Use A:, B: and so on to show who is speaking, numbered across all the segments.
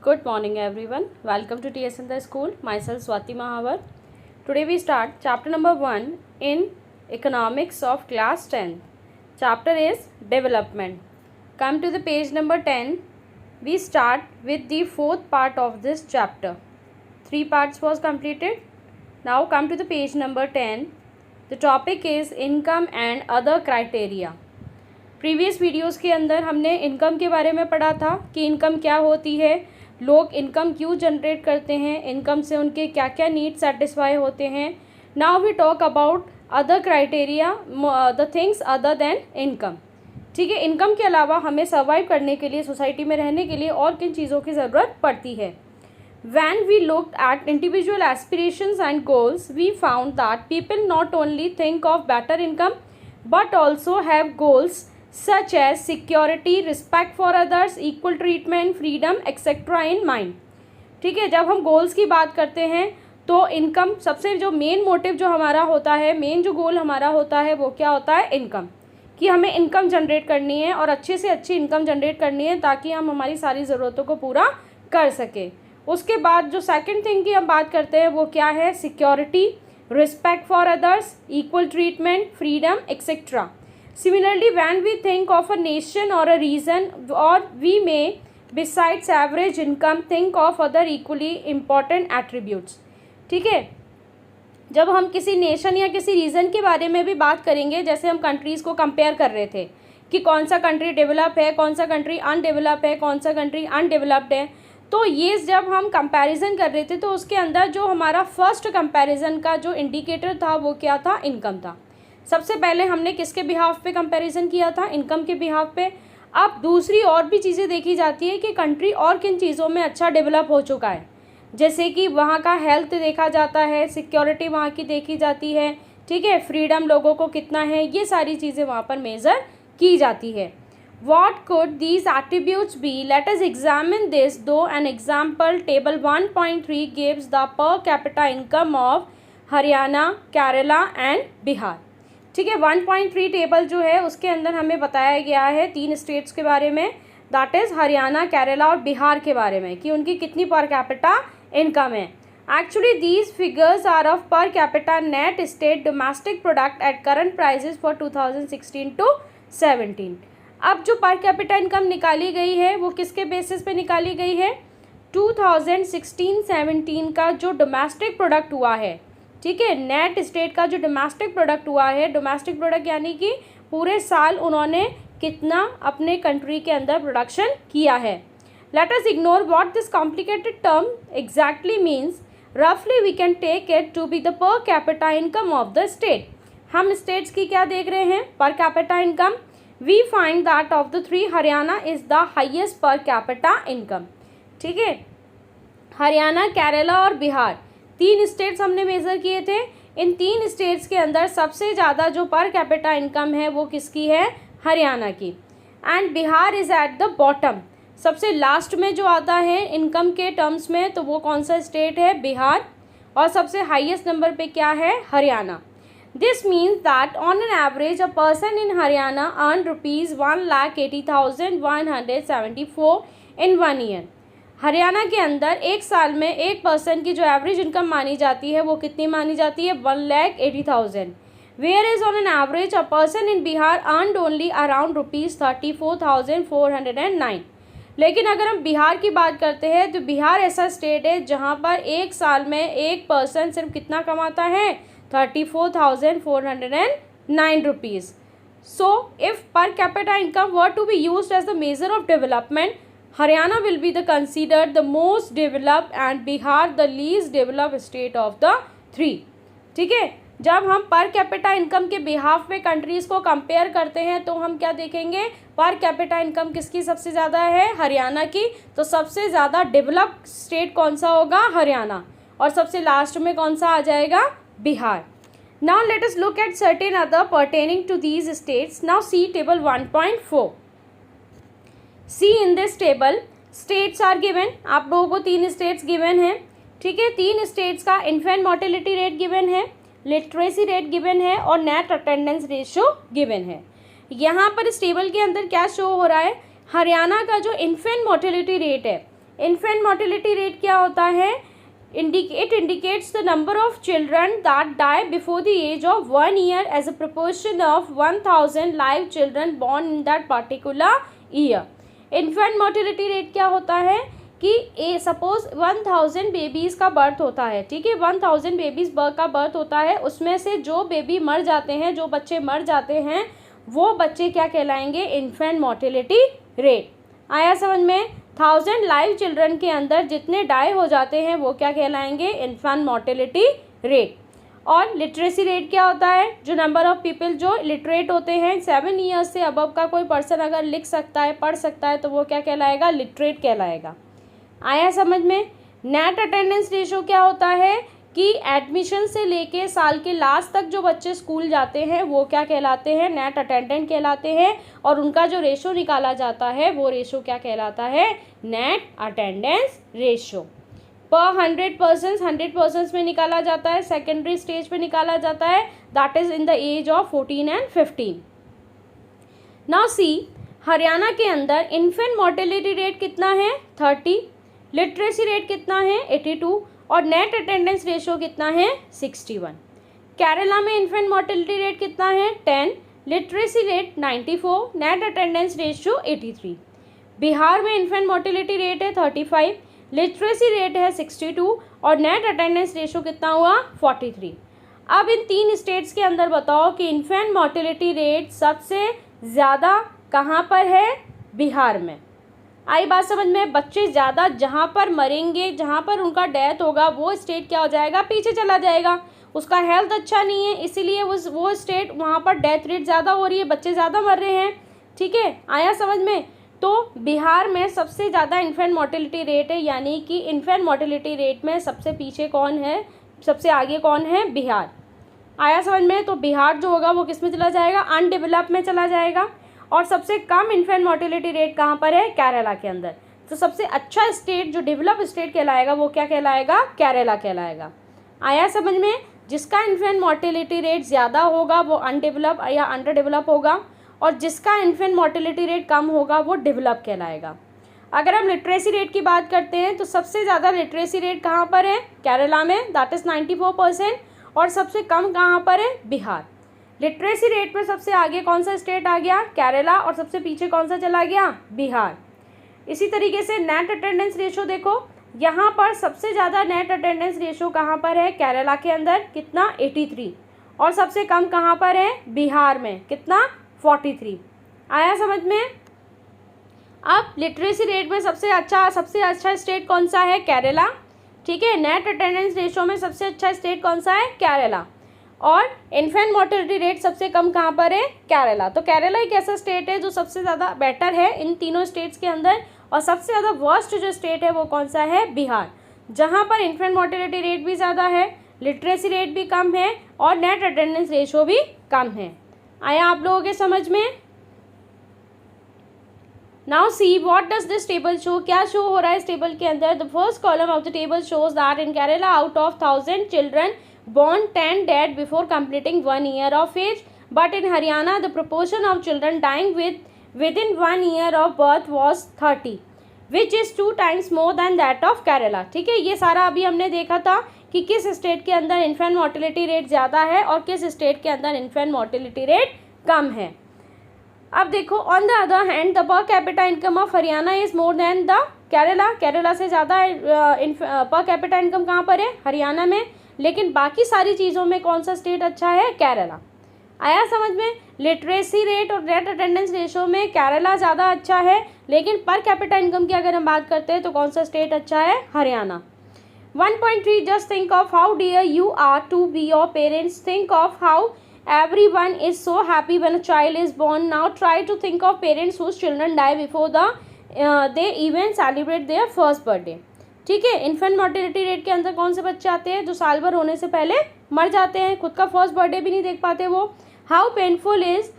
A: Good morning everyone. Welcome to TSN the School. Myself Swati Mahavar. Today we start chapter number 1 in Economics of class 10. Chapter is Development. Come to the page number 10. We start with the fourth part of this chapter. 3 parts was completed. Now come to the page number 10. The topic is income and other criteria. Previous videos के अंदर हमने income के बारे में पढ़ा था कि income क्या होती है, लोग इनकम क्यों जनरेट करते हैं, इनकम से उनके क्या क्या नीड सेटिस्फाई होते हैं. Now we talk about other criteria, the things other than income. ठीक है, इनकम के अलावा हमें सर्वाइव करने के लिए, सोसाइटी में रहने के लिए और किन चीज़ों की ज़रूरत पड़ती है. When we looked at individual aspirations and goals, we found that people not only think of better income but also have goals such as security, respect for others, equal treatment, freedom, etc. in mind. ठीक है, जब हम goals की बात करते हैं तो income सबसे जो मेन मोटिव जो हमारा होता है, मेन जो गोल हमारा होता है वो क्या होता है, इनकम. कि हमें इनकम जनरेट करनी है और अच्छे से अच्छी इनकम जनरेट करनी है ताकि हम हमारी सारी ज़रूरतों को पूरा कर सकें. उसके बाद जो सेकंड थिंग की हम बात करते हैं वो क्या है, security, respect for others, equal treatment, freedom, etcetera. Similarly, when we think of a nation or a region, or we may, besides average income, think of other equally important attributes. ठीक है, जब हम किसी नेशन या किसी reason के बारे में भी बात करेंगे, जैसे हम कंट्रीज़ को कंपेयर कर रहे थे कि कौन सा कंट्री डेवलप है, कौन सा कंट्री अनडेवलप है, कौन सा कंट्री अनडेवलप्ड है, तो ये जब हम कंपैरिजन कर रहे थे तो उसके अंदर जो हमारा फर्स्ट कंपैरिजन का जो इंडिकेटर था वो क्या था, इनकम था. सबसे पहले हमने किसके बिहाफ पे कंपैरिजन किया था, इनकम के बिहाफ पे. अब दूसरी और भी चीज़ें देखी जाती है कि कंट्री और किन चीज़ों में अच्छा डेवलप हो चुका है, जैसे कि वहाँ का हेल्थ देखा जाता है, सिक्योरिटी वहाँ की देखी जाती है. ठीक है, फ्रीडम लोगों को कितना है, ये सारी चीज़ें वहाँ पर मेज़र की जाती है. What could these attributes be? Let us examine this though an example. Table 1.3 gives the per capita income of Haryana, Kerala and Bihar. ठीक है, 1.3 टेबल जो है उसके अंदर हमें बताया गया है 3 स्टेट्स के बारे में, दैट इज़ हरियाणा, केरला और बिहार के बारे में, कि उनकी कितनी पर कैपिटा इनकम है. Actually these figures are of per capita net state domestic product at current prices for 2016 to 17. अब जो पर कैपिटा इनकम निकाली गई है वो किसके बेसिस पे निकाली गई है, 2016-17 का जो डोमेस्टिक प्रोडक्ट हुआ है. ठीक है, नेट स्टेट का जो डोमेस्टिक प्रोडक्ट हुआ है, डोमेस्टिक प्रोडक्ट यानी कि पूरे साल उन्होंने कितना अपने कंट्री के अंदर प्रोडक्शन किया है. Let us ignore what this complicated term exactly means. रफली we can take it to be the per capita income of the state. हम स्टेट्स की क्या देख रहे हैं, per capita income. We find that of the 3 Haryana is the highest per capita income. ठीक है, हरियाणा, केरला और बिहार 3 स्टेट्स हमने मेज़र किए थे. इन 3 स्टेट्स के अंदर सबसे ज़्यादा जो पर कैपिटा इनकम है वो किसकी है, हरियाणा की. And Bihar is at the bottom, सबसे लास्ट में जो आता है इनकम के टर्म्स में, तो वो कौन सा स्टेट है, बिहार. और सबसे हाईएस्ट नंबर पे क्या है, Haryana. This means that on an average a person in Haryana earn ₹1,80,174 in 1 year. Haryana के अंदर एक साल में एक पर्सन की जो एवरेज इनकम मानी जाती है वो कितनी मानी जाती है, 1,80,000. Where is on an average a person in Bihar earned only around ₹34,409. लेकिन अगर हम बिहार की बात करते हैं तो बिहार ऐसा स्टेट है जहां पर एक साल में एक पर्सन सिर्फ कितना कमाता है, 34,409 rupees. So if per capita income were to be used as the measure of development, Haryana will be considered the most developed and Bihar the least developed state of the 3. ठीक है, जब हम पर capita income के behalf पे countries को compare करते हैं तो हम क्या देखेंगे, पर कैपिटा इनकम किसकी सबसे ज़्यादा है, हरियाणा की. तो सबसे ज़्यादा डेवलप्ड स्टेट कौन सा होगा, हरियाणा. और सबसे लास्ट में कौन सा आ जाएगा, Bihar. Now let us look at certain other pertaining to these states. Now see table 1.4. See in this table states are given. आप लोगों को 3 स्टेट्स गिवन हैं. ठीक है, 3 स्टेट्स का इन्फेंट मोर्टेलिटी रेट गिवन है, लिटरेसी रेट गिवन है और नेट अटेंडेंस रेशियो गिवन है. यहाँ पर इस टेबल के अंदर क्या शो हो रहा है, हरियाणा का जो इन्फेंट मोर्टेलिटी रेट है इन्फेंट मोर्टेलिटी रेट क्या होता है? It indicates the number of children that die before the age of 1 year as a proportion of 1000 live children born in that particular year. Infant mortality rate क्या होता है कि suppose 1000 babies का birth होता है, ठीक है, 1000 बेबीज़ का बर्थ होता है, उसमें से जो बेबी मर जाते हैं, जो बच्चे मर जाते हैं, वो बच्चे क्या कहलाएंगे? Infant mortality rate. आया समझ में? 1000 लाइव चिल्ड्रन के अंदर जितने डाई हो जाते हैं वो क्या कहलाएंगे? Infant mortality rate. और लिटरेसी रेट क्या होता है? जो नंबर ऑफ पीपल जो लिटरेट होते हैं, 7 ईयर्स से अबव का कोई पर्सन अगर लिख सकता है, पढ़ सकता है, तो वो क्या कहलाएगा? लिटरेट कहलाएगा। आया समझ में? नेट अटेंडेंस रेशो क्या होता है कि एडमिशन से लेके साल के लास्ट तक जो बच्चे स्कूल जाते हैं वो क्या कहलाते हैं? नेट अटेंडेंट कहलाते हैं। और उनका जो रेशो निकाला जाता है वो रेशो क्या कहलाता है? Net attendance ratio. पर 100% में निकाला जाता है, सेकेंडरी स्टेज पे निकाला जाता है, that is in the age of 14 and 15। Now see, Haryana के अंदर इन्फेंट मोर्टेलिटी रेट कितना है? 30। लिटरेसी रेट कितना है? 82। और नेट अटेंडेंस रेशो कितना है? 61। केरला में इन्फेंट मोर्टेलिटी रेट कितना है? 10। Literacy rate 94। Net attendance ratio 83। Bihar में इन्फेंट मोर्टेलिटी रेट है 35। लिटरेसी रेट है 62 और नेट अटेंडेंस रेशो कितना हुआ? 43। अब इन 3 स्टेट्स के अंदर बताओ कि इन्फेंट मोर्टेलिटी रेट सबसे ज़्यादा कहाँ पर है? बिहार में। आई बात समझ में? बच्चे ज़्यादा जहाँ पर मरेंगे, जहाँ पर उनका डेथ होगा, वो स्टेट क्या हो जाएगा? पीछे चला जाएगा। उसका हेल्थ अच्छा नहीं है, इसीलिए वो स्टेट वहाँ पर डेथ रेट ज़्यादा हो रही है, बच्चे ज़्यादा मर रहे हैं, ठीक है। आया समझ में? तो बिहार में सबसे ज़्यादा इन्फेंट मोर्टेलिटी रेट है, यानी कि इन्फेंट मोर्टेलिटी रेट में सबसे पीछे कौन है? सबसे आगे कौन है? बिहार। आया समझ में? तो बिहार जो होगा वो किस में चला जाएगा? अनडेवलप में चला जाएगा। और सबसे कम इन्फेंट मोर्टेलिटी रेट कहाँ पर है? केरला के अंदर। तो सबसे अच्छा स्टेट जो डेवलप स्टेट कहलाएगा वो क्या कहलाएगा? केरला कहलाएगा। आया समझ में? जिसका इन्फेंट मोर्टेलिटी रेट ज़्यादा होगा वो अनडेवलप या अंडर डेवलप होगा, और जिसका इन्फेंट मोर्टेलिटी रेट कम होगा वो डेवलप कहलाएगा। अगर हम लिटरेसी रेट की बात करते हैं तो सबसे ज़्यादा लिटरेसी रेट कहाँ पर है? केरला में, दैट इज़ 94%। और सबसे कम कहाँ पर है? बिहार। लिटरेसी रेट में सबसे आगे कौन सा स्टेट आ गया? केरला। और सबसे पीछे कौन सा चला गया? बिहार। इसी तरीके से नेट अटेंडेंस रेशो देखो, यहाँ पर सबसे ज़्यादा नेट अटेंडेंस रेशो कहाँ पर है? केरला के अंदर, कितना? 83। और सबसे कम कहाँ पर है? बिहार में, कितना? 43। आया समझ में? अब लिटरेसी रेट में सबसे अच्छा स्टेट कौन सा है? केरला, ठीक है। नेट अटेंडेंस रेशो में सबसे अच्छा स्टेट कौन सा है? केरला। और इन्फेंट मोर्टेलिटी रेट सबसे कम कहाँ पर है? केरला। तो केरला एक ऐसा स्टेट है जो सबसे ज़्यादा बेटर है इन तीनों स्टेट्स के अंदर। और सबसे ज़्यादा वर्स्ट जो स्टेट है वो कौन सा है? बिहार, जहाँ पर इन्फेंट मोर्टेलिटी रेट भी ज़्यादा है, लिटरेसी रेट भी कम है और नेट अटेंडेंस रेशो भी कम है। आया आप लोगों के समझ में? Now see what does this table show. क्या शो हो रहा है इस टेबल के अंदर? The first column of the table shows that in Kerala out of 1000 children born 10 died before completing 1 year of age, but in Haryana the proportion of children dying within 1 year of birth was 30, which is 2 times more than that of Kerala। ठीक है, ये सारा अभी हमने देखा था कि किस स्टेट के अंदर इन्फेंट मोर्टेलिटी रेट ज़्यादा है और किस स्टेट के अंदर इन्फेंट मोर्टेलिटी रेट कम है। अब देखो, on the other hand the per capita income of Haryana is more than the Kerala. Kerala से ज़्यादा पर कैपिटा इनकम कहाँ पर है? हरियाणा में। लेकिन बाकी सारी चीज़ों में कौन सा स्टेट अच्छा है? केरला। आया समझ में? लिटरेसी रेट और नेट अटेंडेंस रेशो में केरला ज़्यादा अच्छा है, लेकिन पर कैपिटा इनकम की अगर हम बात करते हैं तो कौन सा स्टेट अच्छा है? Haryana. 1.3 just think of how dear you are to be your parents. Think of how everyone is so happy when a child is born. Now try to think of parents whose children die before they even celebrate their first birthday। ठीक है, infant mortality rate के अंदर कौन से बच्चे आते हैं जो साल भर होने से पहले मर जाते हैं, खुद का फर्स्ट बर्थडे भी नहीं देख पाते वो। How painful is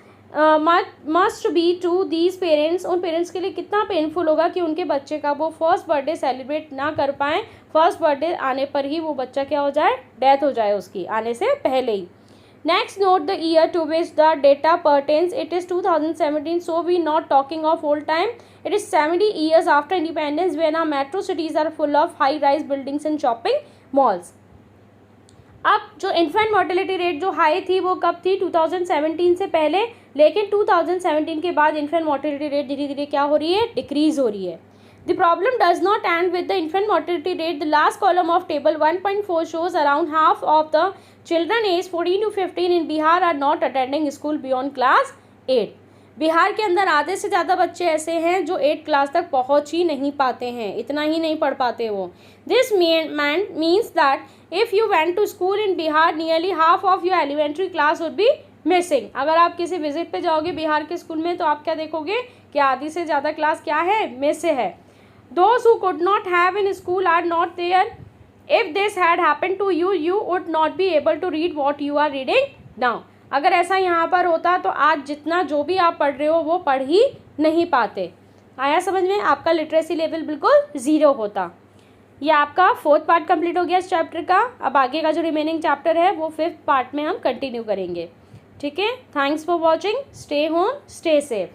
A: must be to these parents. उन पेरेंट्स के लिए कितना पेनफुल होगा कि उनके बच्चे का वो फर्स्ट बर्थडे सेलिब्रेट ना कर पाएँ, फर्स्ट बर्थडे आने पर ही वो बच्चा क्या हो जाए? डेथ हो जाए उसकी आने से पहले ही। Next, note the year to which the data pertains. It is 2017, so we not talking of old time. It is 70 years after independence when our metro cities are full of high-rise buildings and shopping malls. अब जो infant mortality rate जो high थी वो कब थी? 2017 से पहले, लेकिन 2017 के बाद इन्फेंट मोर्टेलिटी रेट धीरे धीरे क्या हो रही है? डिक्रीज हो रही है. The problem does not end with the infant mortality rate. The last column of table 1.4 shows around half of the children aged 14 to 15 in Bihar are not attending school beyond class 8. Bihar के अंदर आधे से ज़्यादा बच्चे ऐसे हैं जो 8 class तक पहुंच ही नहीं पाते हैं, इतना ही नहीं पढ़ पाते वो. This means that if you went to school in Bihar, nearly half of your elementary class would be missing. अगर आप किसी विजिट पे जाओगे बिहार के स्कूल में तो आप क्या देखोगे कि आधी से ज़्यादा क्लास क्या है? मिस है. Those who could not have in school are not there. If this had happened to you, you would not be able to read what you are reading now. अगर ऐसा यहाँ पर होता तो आज जितना जो भी आप पढ़ रहे हो वो पढ़ ही नहीं पाते. आया समझ में? आपका लिटरेसी लेवल बिल्कुल 0 होता. ये आपका 4th पार्ट कंप्लीट हो गया इस चैप्टर का. अब आगे का जो रिमेनिंग चैप्टर है वो 5th पार्ट में हम कंटिन्यू करेंगे. ठीक है. Thanks for watching. Stay home, stay safe.